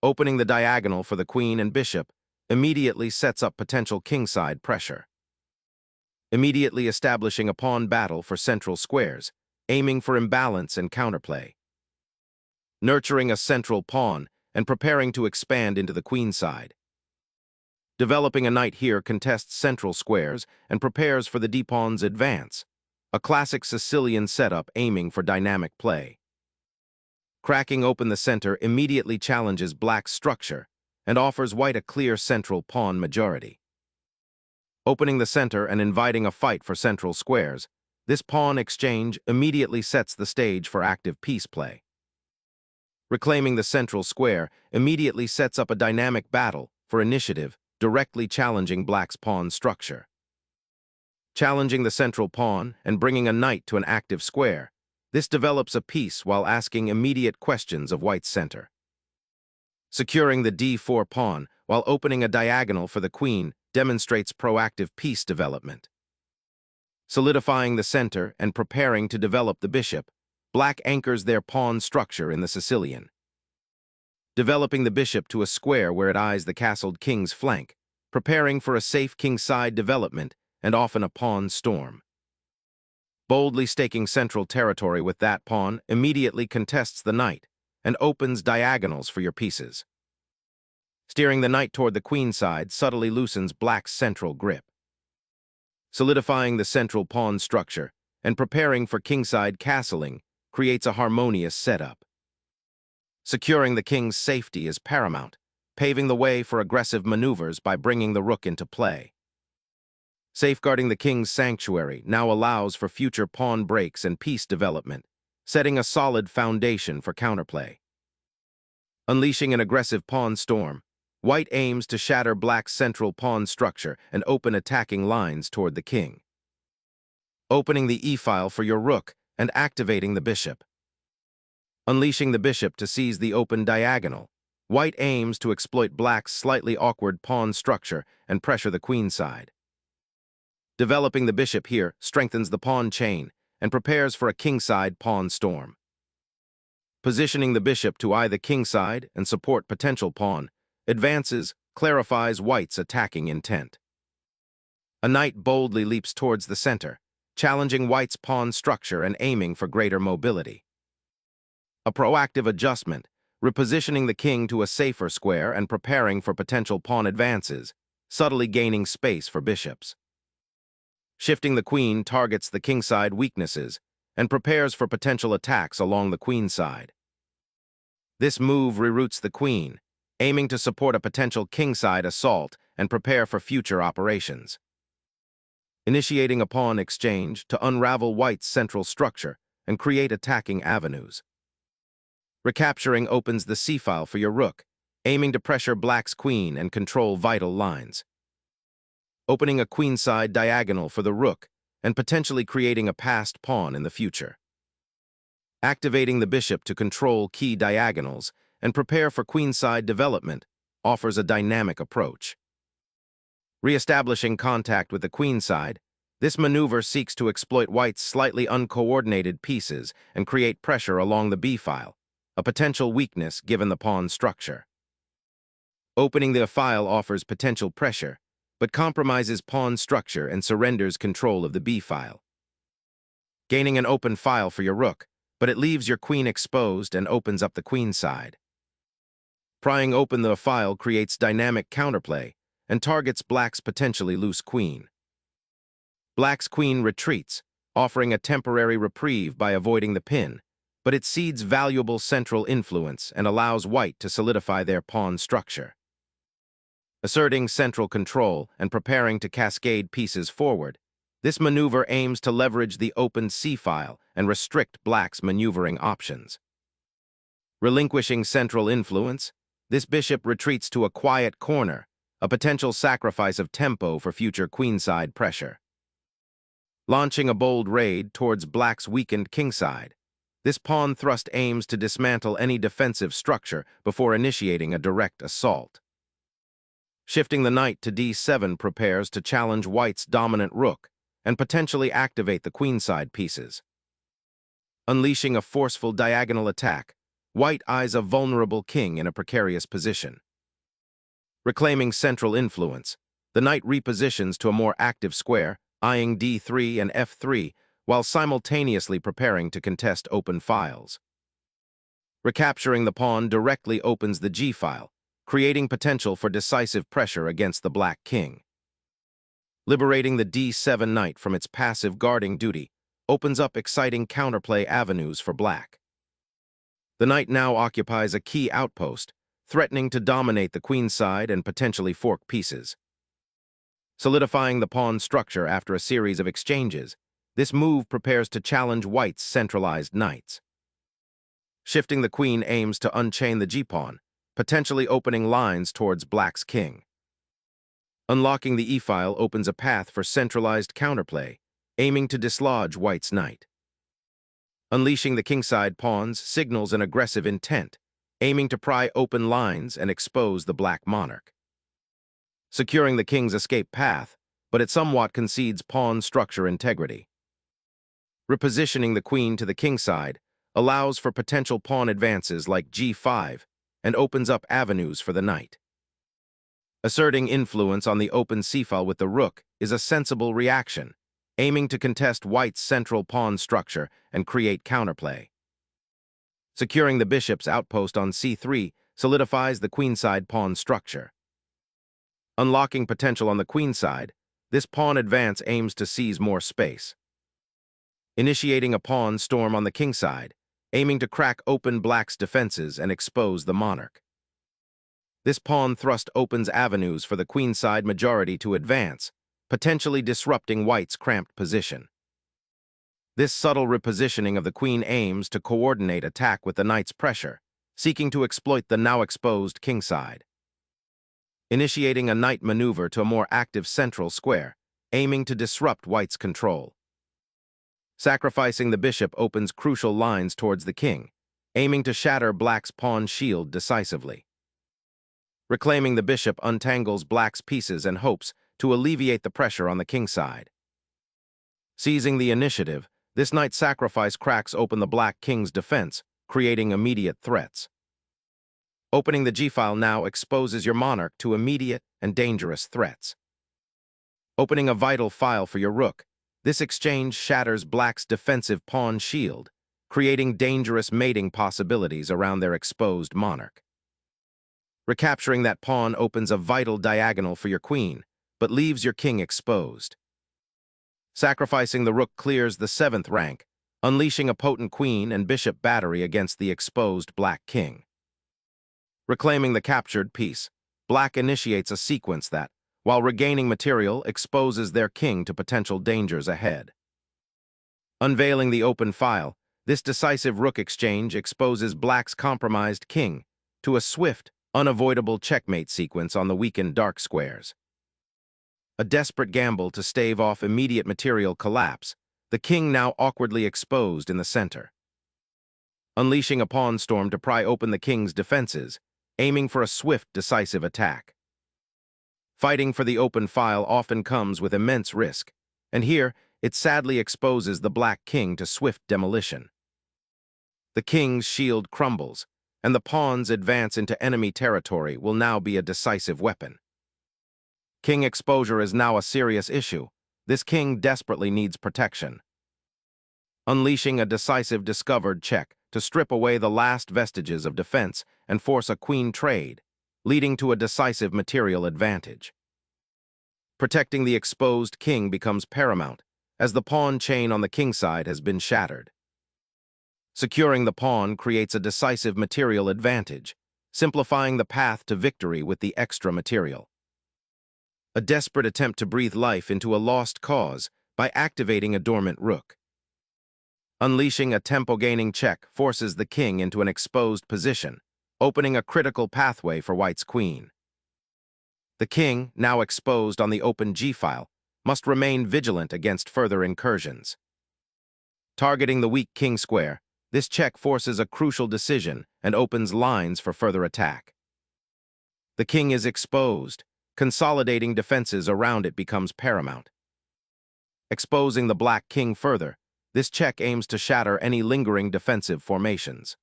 Opening the diagonal for the queen and bishop immediately sets up potential kingside pressure. Immediately establishing a pawn battle for central squares, aiming for imbalance and counterplay. Nurturing a central pawn and preparing to expand into the queenside. Developing a knight here contests central squares and prepares for the d-pawn's advance, a classic Sicilian setup aiming for dynamic play. Cracking open the center immediately challenges black's structure and offers white a clear central pawn majority. Opening the center and inviting a fight for central squares, this pawn exchange immediately sets the stage for active piece play. Reclaiming the central square immediately sets up a dynamic battle for initiative, directly challenging black's pawn structure. Challenging the central pawn and bringing a knight to an active square, this develops a piece while asking immediate questions of white's center. Securing the d4 pawn while opening a diagonal for the queen demonstrates proactive piece development. Solidifying the center and preparing to develop the bishop, black anchors their pawn structure in the Sicilian. Developing the bishop to a square where it eyes the castled king's flank, preparing for a safe kingside development and often a pawn storm. Boldly staking central territory with that pawn immediately contests the knight and opens diagonals for your pieces. Steering the knight toward the queenside subtly loosens black's central grip. Solidifying the central pawn structure and preparing for kingside castling creates a harmonious setup. Securing the king's safety is paramount, paving the way for aggressive maneuvers by bringing the rook into play. Safeguarding the king's sanctuary now allows for future pawn breaks and piece development, setting a solid foundation for counterplay. Unleashing an aggressive pawn storm, white aims to shatter black's central pawn structure and open attacking lines toward the king. Opening the e-file for your rook and activating the bishop. Unleashing the bishop to seize the open diagonal, white aims to exploit black's slightly awkward pawn structure and pressure the queenside. Developing the bishop here strengthens the pawn chain and prepares for a kingside pawn storm. Positioning the bishop to eye the kingside and support potential pawn advances, clarifies white's attacking intent. A knight boldly leaps towards the center, challenging white's pawn structure and aiming for greater mobility. A proactive adjustment, repositioning the king to a safer square and preparing for potential pawn advances, subtly gaining space for bishops. Shifting the queen targets the kingside weaknesses and prepares for potential attacks along the queenside. This move reroutes the queen, aiming to support a potential kingside assault and prepare for future operations. Initiating a pawn exchange to unravel white's central structure and create attacking avenues. Recapturing opens the c-file for your rook, aiming to pressure black's queen and control vital lines. Opening a queenside diagonal for the rook and potentially creating a passed pawn in the future. Activating the bishop to control key diagonals and prepare for queenside development offers a dynamic approach. Re-establishing contact with the queenside, this maneuver seeks to exploit white's slightly uncoordinated pieces and create pressure along the b-file, a potential weakness given the pawn structure. Opening the file offers potential pressure, but compromises pawn structure and surrenders control of the b-file. Gaining an open file for your rook, but it leaves your queen exposed and opens up the queenside. Prying open the file creates dynamic counterplay and targets black's potentially loose queen. Black's queen retreats, offering a temporary reprieve by avoiding the pin, but it cedes valuable central influence and allows white to solidify their pawn structure. Asserting central control and preparing to cascade pieces forward, this maneuver aims to leverage the open c-file and restrict black's maneuvering options. Relinquishing central influence, this bishop retreats to a quiet corner, a potential sacrifice of tempo for future queenside pressure. Launching a bold raid towards black's weakened kingside, this pawn thrust aims to dismantle any defensive structure before initiating a direct assault. Shifting the knight to d7 prepares to challenge white's dominant rook and potentially activate the queenside pieces. Unleashing a forceful diagonal attack, White eyes a vulnerable king in a precarious position. Reclaiming central influence, the knight repositions to a more active square, eyeing d3 and f3, while simultaneously preparing to contest open files. Recapturing the pawn directly opens the g-file, creating potential for decisive pressure against the black king. Liberating the d7 knight from its passive guarding duty opens up exciting counterplay avenues for black. The knight now occupies a key outpost, threatening to dominate the queenside and potentially fork pieces. Solidifying the pawn structure after a series of exchanges, this move prepares to challenge white's centralized knights. Shifting the queen aims to unchain the g-pawn, potentially opening lines towards black's king. Unlocking the e-file opens a path for centralized counterplay, aiming to dislodge white's knight. Unleashing the kingside pawns signals an aggressive intent, aiming to pry open lines and expose the black monarch. Securing the king's escape path, but it somewhat concedes pawn structure integrity. Repositioning the queen to the kingside allows for potential pawn advances like g5 and opens up avenues for the knight. Asserting influence on the open c-file with the rook is a sensible reaction, aiming to contest white's central pawn structure and create counterplay. Securing the bishop's outpost on c3 solidifies the queenside pawn structure. Unlocking potential on the queenside, this pawn advance aims to seize more space. Initiating a pawn storm on the kingside, aiming to crack open black's defenses and expose the monarch. This pawn thrust opens avenues for the queenside majority to advance, potentially disrupting white's cramped position. This subtle repositioning of the queen aims to coordinate attack with the knight's pressure, seeking to exploit the now exposed kingside. Initiating a knight maneuver to a more active central square, aiming to disrupt white's control. Sacrificing the bishop opens crucial lines towards the king, aiming to shatter black's pawn shield decisively. Reclaiming the bishop untangles black's pieces and hopes to alleviate the pressure on the kingside. Seizing the initiative, this knight sacrifice cracks open the black king's defense, creating immediate threats. Opening the g-file now exposes your monarch to immediate and dangerous threats. Opening a vital file for your rook, this exchange shatters black's defensive pawn shield, creating dangerous mating possibilities around their exposed monarch. Recapturing that pawn opens a vital diagonal for your queen, but leaves your king exposed. Sacrificing the rook clears the 7th rank, unleashing a potent queen and bishop battery against the exposed black king. Reclaiming the captured piece, black initiates a sequence that, while regaining material, exposes their king to potential dangers ahead. Unveiling the open file, this decisive rook exchange exposes black's compromised king to a swift, unavoidable checkmate sequence on the weakened dark squares. A desperate gamble to stave off immediate material collapse, the king now awkwardly exposed in the center. Unleashing a pawn storm to pry open the king's defenses, aiming for a swift, decisive attack. Fighting for the open file often comes with immense risk, and here it sadly exposes the black king to swift demolition. The king's shield crumbles, and the pawn's advance into enemy territory will now be a decisive weapon. King exposure is now a serious issue. This king desperately needs protection. Unleashing a decisive discovered check to strip away the last vestiges of defense and force a queen trade, leading to a decisive material advantage. Protecting the exposed king becomes paramount, as the pawn chain on the kingside has been shattered. Securing the pawn creates a decisive material advantage, simplifying the path to victory with the extra material. A desperate attempt to breathe life into a lost cause by activating a dormant rook. Unleashing a tempo-gaining check forces the king into an exposed position, opening a critical pathway for white's queen. The king, now exposed on the open g-file, must remain vigilant against further incursions. Targeting the weak king square, this check forces a crucial decision and opens lines for further attack. The king is exposed. Consolidating defenses around it becomes paramount. Exposing the black king further, this check aims to shatter any lingering defensive formations.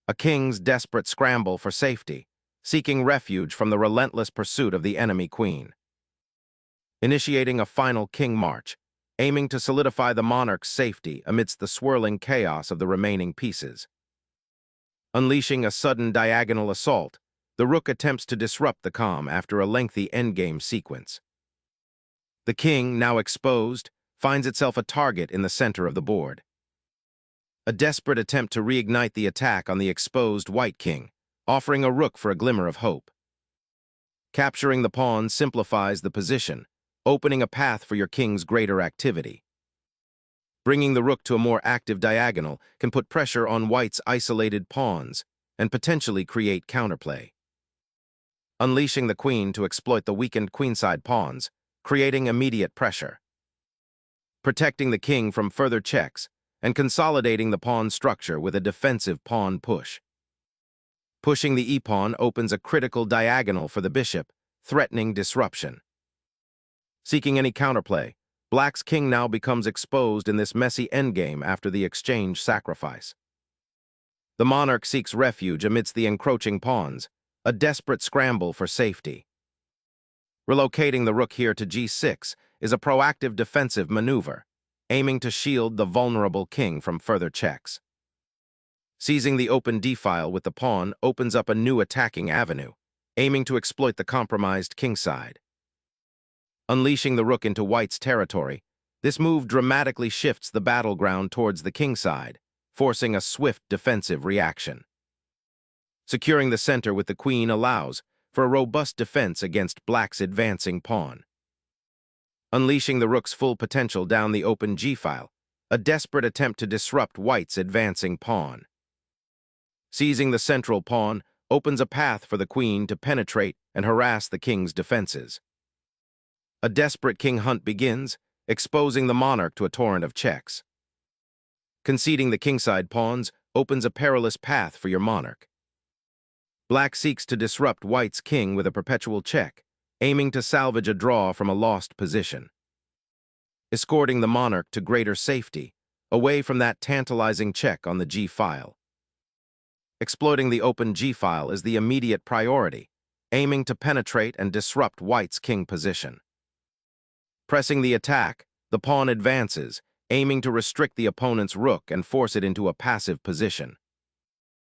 a king's desperate scramble for safety, seeking refuge from the relentless pursuit of the enemy queen. Initiating a final king march, aiming to solidify the monarch's safety amidst the swirling chaos of the remaining pieces. Unleashing a sudden diagonal assault, the rook attempts to disrupt the calm after a lengthy endgame sequence. The king, now exposed, finds itself a target in the center of the board. A desperate attempt to reignite the attack on the exposed white king, offering a rook for a glimmer of hope. Capturing the pawn simplifies the position, opening a path for your king's greater activity. Bringing the rook to a more active diagonal can put pressure on white's isolated pawns and potentially create counterplay. Unleashing the queen to exploit the weakened queenside pawns, creating immediate pressure. Protecting the king from further checks and consolidating the pawn structure with a defensive pawn push. Pushing the e-pawn opens a critical diagonal for the bishop, threatening disruption. Seeking any counterplay, black's king now becomes exposed in this messy endgame after the exchange sacrifice. The monarch seeks refuge amidst the encroaching pawns, a desperate scramble for safety. Relocating the rook here to g6 is a proactive defensive maneuver, aiming to shield the vulnerable king from further checks. Seizing the open d-file with the pawn opens up a new attacking avenue, aiming to exploit the compromised kingside. Unleashing the rook into white's territory, this move dramatically shifts the battleground towards the kingside, forcing a swift defensive reaction. Securing the center with the queen allows for a robust defense against black's advancing pawn. Unleashing the rook's full potential down the open g-file, a desperate attempt to disrupt white's advancing pawn. Seizing the central pawn opens a path for the queen to penetrate and harass the king's defenses. A desperate king hunt begins, exposing the monarch to a torrent of checks. Conceding the kingside pawns opens a perilous path for your monarch. Black seeks to disrupt white's king with a perpetual check, aiming to salvage a draw from a lost position. Escorting the monarch to greater safety, away from that tantalizing check on the g-file. Exploiting the open g-file is the immediate priority, aiming to penetrate and disrupt white's king position. Pressing the attack, the pawn advances, aiming to restrict the opponent's rook and force it into a passive position.